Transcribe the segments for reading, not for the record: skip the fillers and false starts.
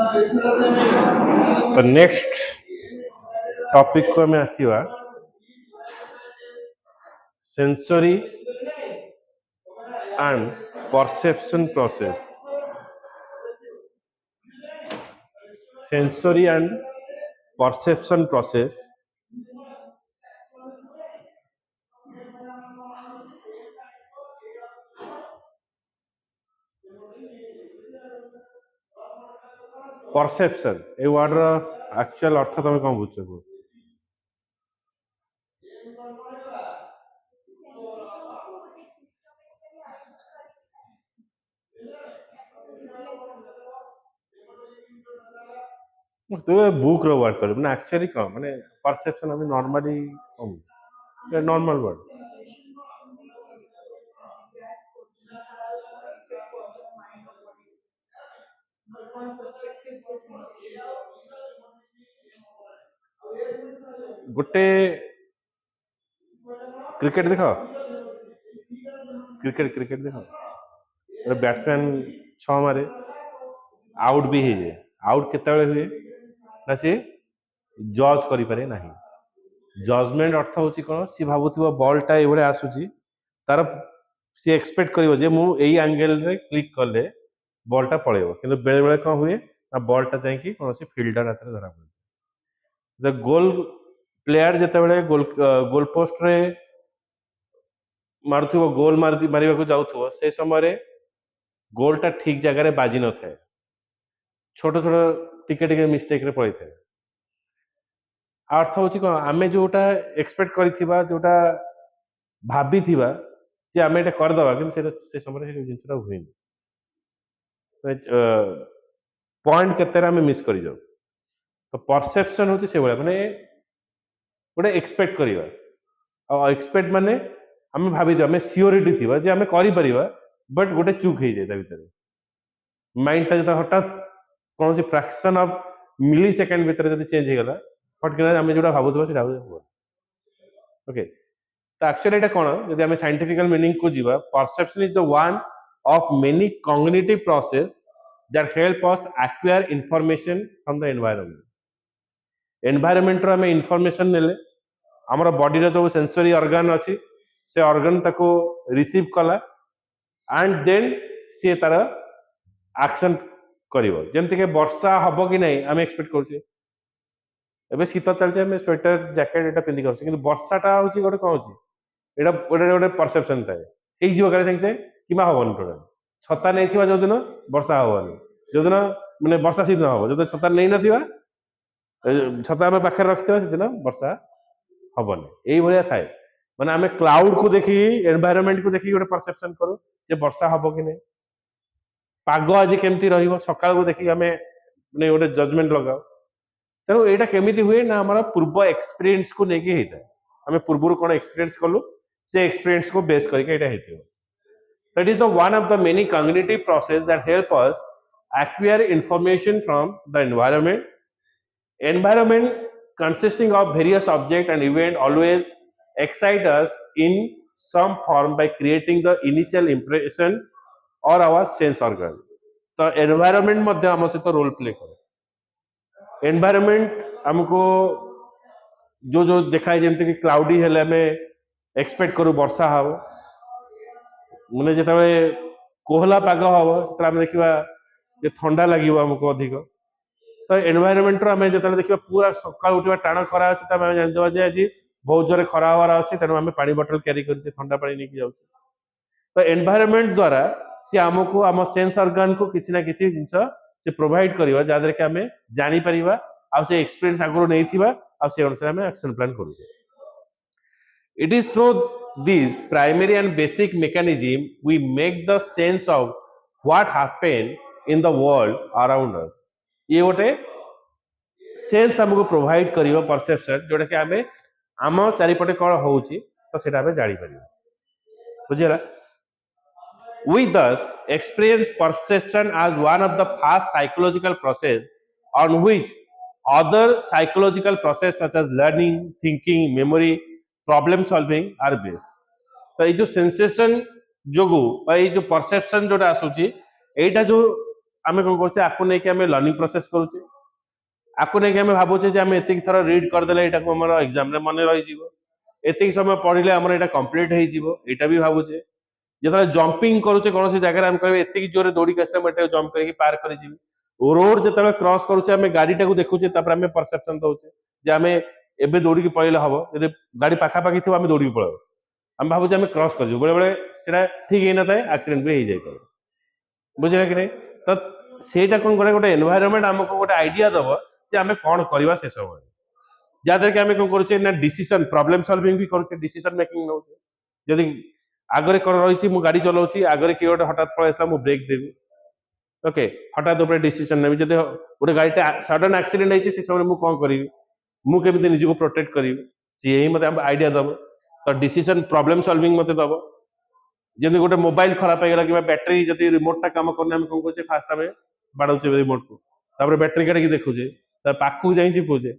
तो next topic को हमें आसीवा sensory and perception process. Sensory and perception process perception ए वर्ड रो एक्चुअल अर्थ तुम कौन बुझ को तो बुक रो वर्ड कर माने एक्चुअली कौन माने परसेप्शन हमें नॉर्मली कौन ये नॉर्मल वर्ड गोटे क्रिकेट देखो क्रिकेट क्रिकेट देखो बैट्समैन 6 मारे आउट भी हो जाए आउट केते हुए ना सी जज करि पारे नाही जजमेंट अर्थ होची कोन सी भाबुथिबो बॉल टा एबळे आसुची तार सी एक्सपेक्ट करिवो जे मु एई एंगल रे क्लिक करले बॉल टा पळेबो किंतु बेले बेले कोन हुए ना बॉल टा जाई कि कोनोसी फील्डर हाथ रे धरा पड़े द गोल प्लेयर जते बेले गोल पोस्ट रे मारुथिबो गोल मारिबा को जाउथबो से समय रे गोल टा ठीक जगह रे बाजी न थाए छोट छोट टिके टिके मिस्टेक रे पड़े थाए अर्थ होची कोन आमे जोटा एक्सपेक्ट करिथिबा जोटा भाबी थिबा जे आमे एटा कर दबा किंतु से समय रे जिंसटा हुए पॉइंट केते आमे मिस करि जाउ तो परसेप्शन होची से बळे माने गोटे एक्सपेक्ट करिवा आ एक्सपेक्ट माने आमे भाबी दिबा आमे सियोरिटी थिबा जे आमे करि परिबा बट गोटे चूक हे जाय ता भीतर माइंड ता जता हठात कौन सी फ्रैक्शन ऑफ मिली सेकंड भीतर जदी चेंज हे गला फटकिना आमे जोटा भाबुथबा सेटा हो ओके तो एक्चुअली एटा कोन जदी आमे साइंटिफिकल मीनिंग को जीवा perception is the one of many cognitive process that help us acquire information from the environment environment रो आमे इंफॉर्मेशन नेले हमर बॉडी रो जो सेंसरी ऑर्गन अछि से ऑर्गन ताको रिसीव कला एंड देन से तार एक्शन करिवो जेमति के वर्षा हबो कि नहीं आमे एक्सपेक्ट करछे एबे शीत चलछे आमे स्वेटर जैकेट एटा पिंदी करछे किंतु वर्षाटा होची गोटे कोन होची एटा गोटे परसेप्शन थाए एई जीव करे संगे किमा हबन टोटल छता नै थिबा जो दिन वर्षा हबन जो दिन माने वर्षा शीत न हबो जो दिन छता नै नथिबा छता आमे पाखे रखितबा से दिन वर्षा हबन एई भलिया थाए माने आमे क्लाउड को देखि एनवायरनमेंट को देखि गोटे परसेप्शन करू जे वर्षा हबो कि नै पाग आज केमती रहिबो सकाळ को देखि आमे माने गोटे जजमेंट लगाओ तेणु एटा केमिति हुए ना हमारा पूर्व एक्सपीरियंस को लेके हेता हमें पूर्व कोन एक्सपीरियंस कलु से एक्सपीरियंस को बेस करके एटा हेतियो that is the one of the many cognitive process that help us acquire information from the environment consisting of various objects and events always excite us in some form by creating the initial impression or our sense organ तो environment मध्ये हम सहित role play करे environment हमको जो देखाए जमते कि क्लाउडी हेले हमें एक्सपेक्ट करू वर्षा हबो माने जेतबे कोहला पाग हबो तरा हम देखिबा जे ठंडा लागिबो हमको अधिक तो एनवायरनमेंट रो हमें जेतबे देखिबा पूरा सकाळ उठिबा टाण खरा अछि त हमें जानि देबा जे आज बहुत जोरे खरा हवार अछि तेनु हमें पानी बोतल कैरी करते ठंडा पानी लेके जाउ तो एनवायरनमेंट द्वारा से हमको हम सेंस ऑर्गन को किछि ना किछि जिंस से प्रोवाइड करिवा जादर के हमें जानि परिबा आ से एक्सपीरियंस आगरो नैथिबा आ से अनुसार हमें एक्शन प्लान करू it is through these primary and basic mechanism we make the sense of what happen in the world around us ये गोटे सेंस हमको प्रोवाइड करिवा परसेप्शन जोटा कि हमें आम चारिपटे कौन होउची तो सेटा हमें जानि परिबा बुझिला we thus experience perception as one of the fast psychological process on which other psychological process such as learning thinking memory problem solving are based तो ये जो सेंसेशन जोगु बा ये जो परसेप्शन जोटा आसुची एटा जो आमे कोन करछे आको नै कि आमे लर्निंग प्रोसेस करूछे आको नै कि आमे भाबुछे जे आमे एतिक थरा रीड कर देले एटा को हमर एग्जाम रे मने रहि जीवो एतिक समय पढिले हमर एटा कंप्लीट हेइ जीवो एटा भी भाबुछे जेतले जंपिंग करूछे कोनोसी जगह रे हम कहबे एतिक जोरे दौड़ी के आस्ते मटे जंप करके पार करि जीवी रोड जेतले क्रॉस करूछे आमे गाड़ी टाकू देखुछे तापर आमे परसेप्शन दउछे जे आमे एबे दौड़ी के पळेले हबो यदि गाड़ी पाखा पाखी थिबो आमे दौड़ी के पळेबो हम भाबुछे आमे क्रॉस कर जीवो बेले बेले सेटा ठीक हे न थाए एक्सीडेंट भी हेइ जाय पारे बुझिले कि नहीं तो सेटा कोन करे गोटे एनवायरनमेंट हमको गोटे आइडिया दबो जे आमे कोन करबा से समय जादर के आमे कोन करूछे ना डिसीजन प्रॉब्लम सॉल्विंग भी करूछे डिसीजन मेकिंग नउछे यदि आगरे कोन रहिछि मु गाड़ी चलाउछि आगरे कि गोटे हठात पळे आसला मु ब्रेक देबी ओके हठात ऊपर डिसीजन नेबी जदि गोटे गाड़ी सडन एक्सीडेंट हेछि से समय मु कोन करिवि मु केमिति निजको प्रोटेक्ट करिवि से ही मते आइडिया दबो तो डिसीजन प्रॉब्लम सॉल्विंग मते दबो जदि गोटे मोबाइल खराब हो गला कि बैटरी जदि रिमोट टा काम करने हम कोन करछे फास्ट हमें बाडौचे रिमोट को तापर बैटरी काढी के देखुछे ता पाखु जाई चिपुछे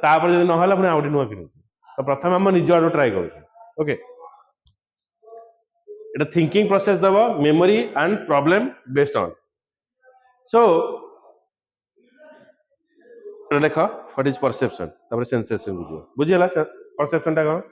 तापर जदि न होला पुनी आउडी नुवा किनुछे तो प्रथम हम निज आडू ट्राई करूछे ओके এটা थिंकिंग प्रोसेस दबो memory and problem based on so देख व्हाट इज परसेप्शन तापर सेंसेशन बुझिला परसेप्शन टा कोन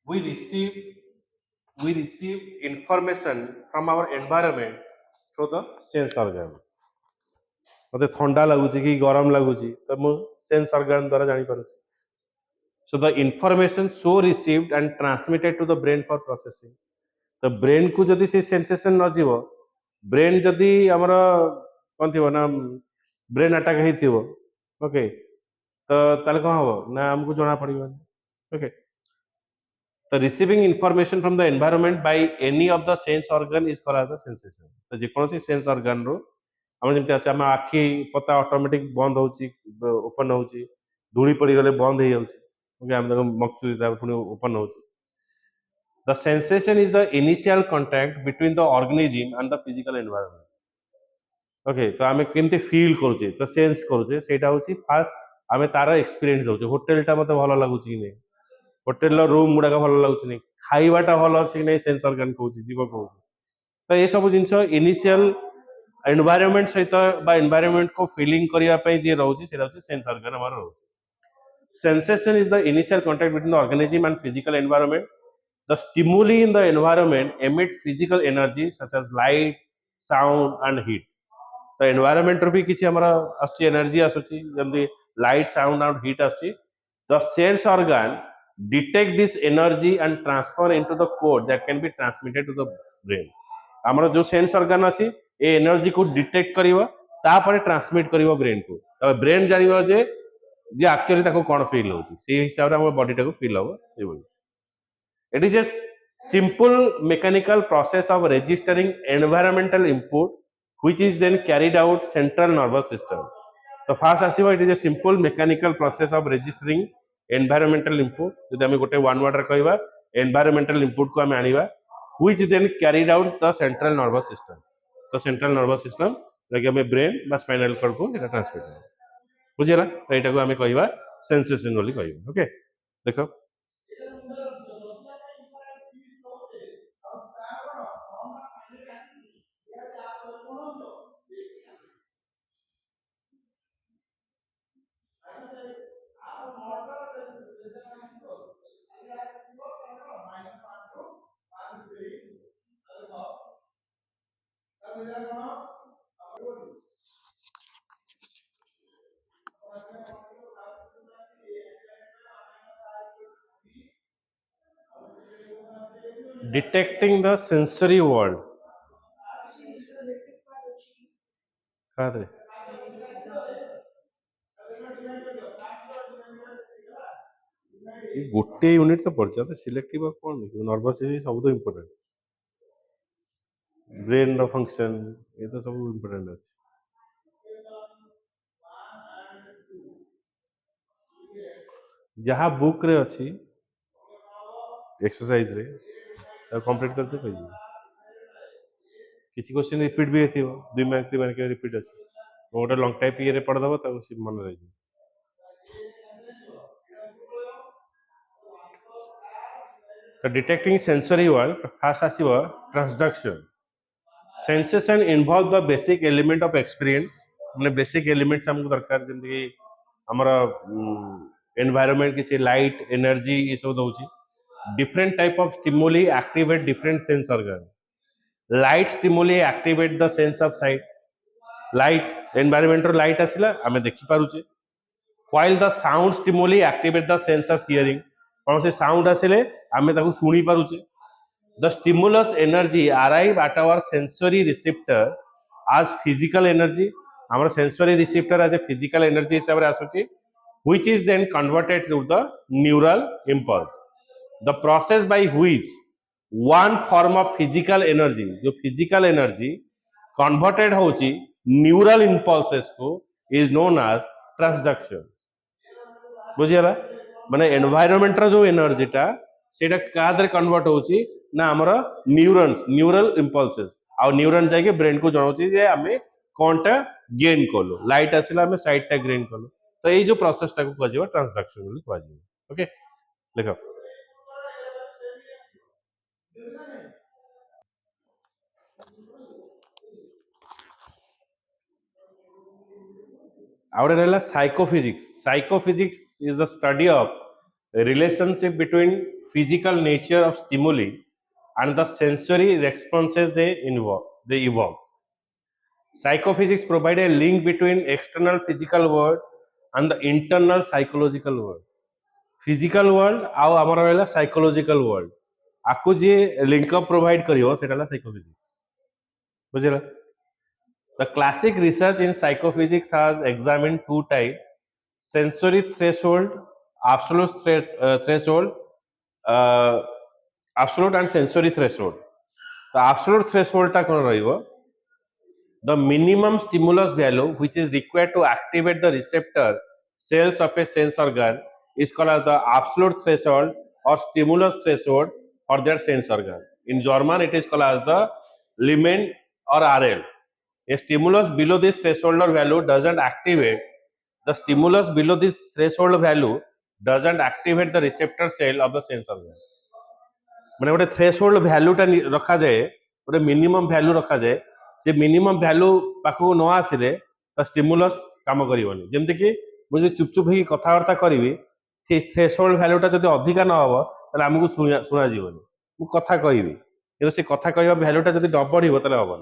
we receive we receive information from our environment through the sense organ मते ठंडा लागुची कि गरम लागुची तो मु सेंस ऑर्गन द्वारा जानि पारु so the information so received and transmitted to the brain for processing तो ब्रेन को जदि से सेंसेशन न जीवो ब्रेन जदि हमर कोन थिबो ना ब्रेन अटैक हेतिबो ओके तो ताले कोन हबो ना हमको जणा पड़िबो okay the receiving information from the environment by any of the sense organ is called as the sensation तो जे कोनसी सेंस ऑर्गन रो हम जेमति आसे हम आखी पता ऑटोमेटिक बंद होउची ओपन होउची धूली पड़ी गले बंद हे जाउची ओके हम देखो मक्चुरी ता पुनी ओपन होउची the sensation is the initial contact between the organism and the physical environment okay तो आमे केमति फील करूचे तो सेंस करूचे सेटा होची फास्ट आमे तारा एक्सपीरियंस होउचे होटल टा मते भलो लागुची कि नै होटल रूम गुडा भलो लागुची नै खाइबाटा भलो अछि कि नै सेंस ऑर्गन कहउची जीव कहउची तो ये सब जिंस इनिशियल एनवायरनमेंट सहित बा एनवायरनमेंट को फीलिंग करिया पई जे रहउची सेटा होची सेंस ऑर्गन हमर रहउची sensation is the initial contact between the organism and physical environment the stimuli in the environment emit physical energy such as light sound and heat तो environment रो भी किछि हमरा आसी एनर्जी आसुची जल्दी लाइट साउंड और हीट आसी the sense organ detect this energy and transfer into the code that can be transmitted to the brain हमर जो सेंस ऑर्गन अछि ए एनर्जी को डिटेक्ट करिवो तापर ट्रांसमिट करिवो ब्रेन को तब ब्रेन जानिवो जे एक्चुअली ताको कोन फील होउची से हिसाब रे हमर बॉडी टाको फील होबो एबो it is a simple mechanical process of registering environmental input which is then carried out central nervous system तो fast आसीबो it is a simple mechanical process of registering environmental input जदि हम गोटे one word रे कहबा environmental input को हम आनिबा which then carried out the central nervous system तो central nervous system लगे हम ब्रेन बा स्पाइनल कॉर्ड को एटा ट्रांसमिट हो बुझिला तो एटा को हम कहबा सेंसेशन बोली कहबा ओके देखो Detecting the sensory world. Kare. गोटे यूनिट तो पढ़ जाते सिलेक्टिव कौन नर्वस सब तो इम्पोर्टेंट ब्रेन रो फंक्शन ये तो सब इम्पोर्टेंट अछि जहाँ बुक रे अछि एक्सरसाइज रे कंप्लीट करते कहिए किसी क्वेश्चन रिपीट भी हेतिबो 2 मार्क 3 मार्क के रिपीट अछि गोटे लॉन्ग टाइप ये रे पढ़ दबो त मन रह जाय तो डिटेक्टिंग सेंसरी वर्ल्ड फास्ट आसीबो transduction sensation involve the basic element of experience माने बेसिक एलिमेंट्स हमको दरकार जेंति कि हमर एनवायरनमेंट किसी लाइट एनर्जी ये सब दउची different type of stimuli activate different sense organ light stimuli activate the sense of sight light environment light आसिला आमे देखि पारुचे while the sound stimuli activate the sense of hearing कौन से साउंड आसिले आमे ताकू सुनी पारुचे the stimulus energy arrive at our sensory receptor as physical energy our sensory receptor as a physical energy हिसाब रे आसुची which is then converted to the neural impulse the process by which one form of physical energy जो physical energy converted होची neural impulses को is known as transduction बुझियला माने environment रो जो एनर्जीटा सेटा Kadre convert होची ना हमर न्यूरॉन्स न्यूरल इंपल्सेस आ neuron जाके ब्रेन को जणाउची जे हमें कोनटा गेन कलो लाइट आसिला हमें साइड टा गेन कलो तो ये जो प्रोसेस टा को कहजिबा ट्रांसडक्शन बोली कहजिबा ओके देखो आउट रहला psychophysics is the study of relationship between physical nature of stimuli and the sensory responses they evoke. Psychophysics provide a link between external physical world and the internal psychological world. Physical world ଆଉ ଆମର ରହିଲା psychological world. ଆକୁ ଯିଏ link up provide କରିବ ସେଟା ହେଲା psychophysics. ବୁଝିଲା? The classic research in psychophysics has examined two types: sensory threshold, absolute threshold, uh, absolute and sensory threshold. The absolute threshold टा कौन रहिबो? The minimum stimulus value which is required to activate the receptor cells of a sense organ is called as the absolute threshold or stimulus threshold for their sense organ. In German, it is called as the Lyman or RL. A stimulus below this threshold or value doesn't activate. The stimulus below this threshold value doesn't activate the receptor cell of the sense organ. माने गोटे threshold भ्यालुटा रखा जाए गोटे minimum value रखा जाए से minimum value पाखु न आसिले तो स्टिमुलस काम करिवनी जेमति कि मुझे चुप चुप ही कथावार्ता करिवि से थ्रेशोल्ड भ्यालुटा जदि अधिका न हबो त हमकु सुना जीवनी मु कथा कहिवि किंतु से कथा कहबा भ्यालुटा जदि न बढ़िबो तले हबो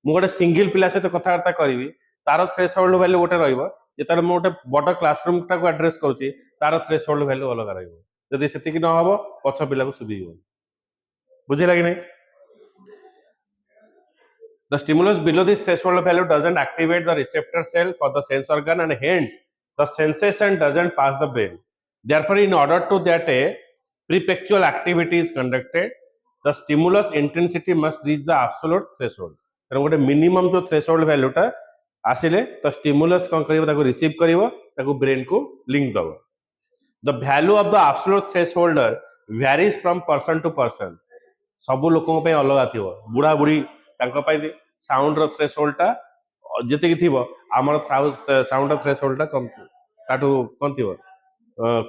मु गोटे सिंगल पिला सहित कथावार्ता करिवि तार थ्रेशोल्ड भ्यालु गोटे रहइबो जेतार मु गोटे बड़ क्लासरूम टाको एड्रेस करूची तार थ्रेशोल्ड भ्यालु अलग रहइबो जदि सेतिकी न हबो पछ पिला को सुबिबो बुझे लगे नहीं the stimulus below this threshold value doesn't activate the receptor cell for the sense organ and hence the sensation doesn't pass the brain therefore in order to that a prefectual activity is conducted the stimulus intensity must reach the absolute threshold तेणु गोटे minimum जो threshold भैल्यूटा आसिले तो stimulus कौन करिवो receive करिवो ताको brain को link दबो the value of the absolute threshold varies from person to person सबु लोकों पे अलग थिबो बुढ़ा बुढ़ी तांको पे साउंड रो थ्रेशोल्ड टा जते कि थिबो हमर साउंड रो थ्रेशोल्ड टा कम थिबो ताटू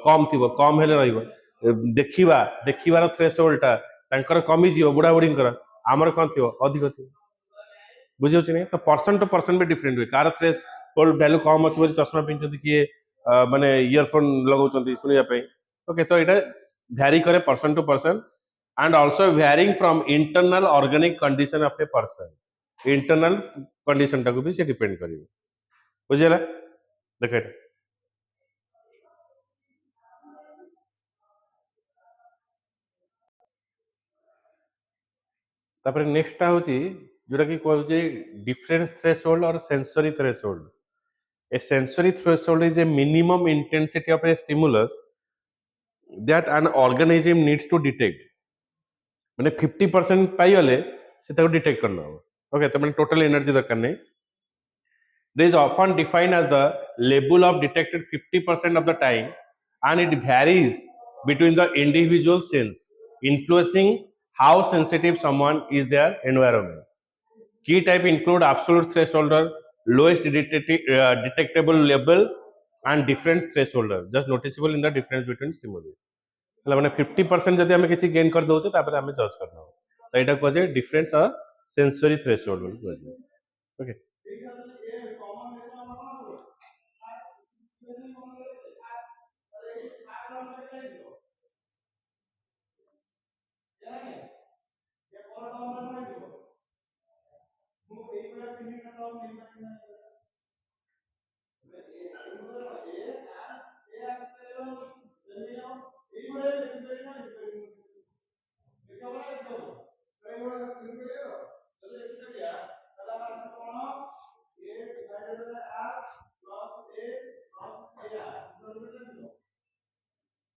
कोन थिबो कम हेले रहइबो देखिबा देखिबार थ्रेशोल्ड टा तांकर कमी जिवो बुढ़ा बुढ़ींकर हमर कोन थिबो अधिक थिबो बुझियो छी नै तो पर्सन टू पर्सन भी डिफरेंट हुए कार थ्रेशोल्ड वैल्यू कम अछि बोली चश्मा पिनचती किए माने इयरफोन लगाउचंती सुनिया पे ओके तो एटा भ्यारी करे person to person and also varying from internal organic condition of a person internal condition टाको भी से डिपेंड करिवो बुझिला देख एटा तापर नेक्स्ट टा होची जोटा कि कहउजे डिफरेंस थ्रेशोल्ड और sensory threshold a sensory threshold is a minimum intensity of a stimulus that an organism needs to detect मैंने 50% पाइगले से डिटेक्ट करना ओके तो मैंने टोटल एनर्जी दरकार नहीं this is often defined as the level of detected 50% of the time and it varies between the individual sense influencing how sensitive someone is their environment key type include absolute threshold lowest detectable level and difference threshold just noticeable in the difference between stimuli ହେଲା ମାନେ 50% ଯଦି ଆମେ କିଛି gain କରି ଦଉଛେ ତାପରେ ଆମେ ଜଜ୍ କରିନବା ତ ଏଇଟା କୁହାଯାଏ ଡିଫରେନ୍ସ ସେନ୍ସରୀ ଥ୍ରେଶୋଲ୍ଡ ବୋଲି କୁହାଯାଏ ଓକେ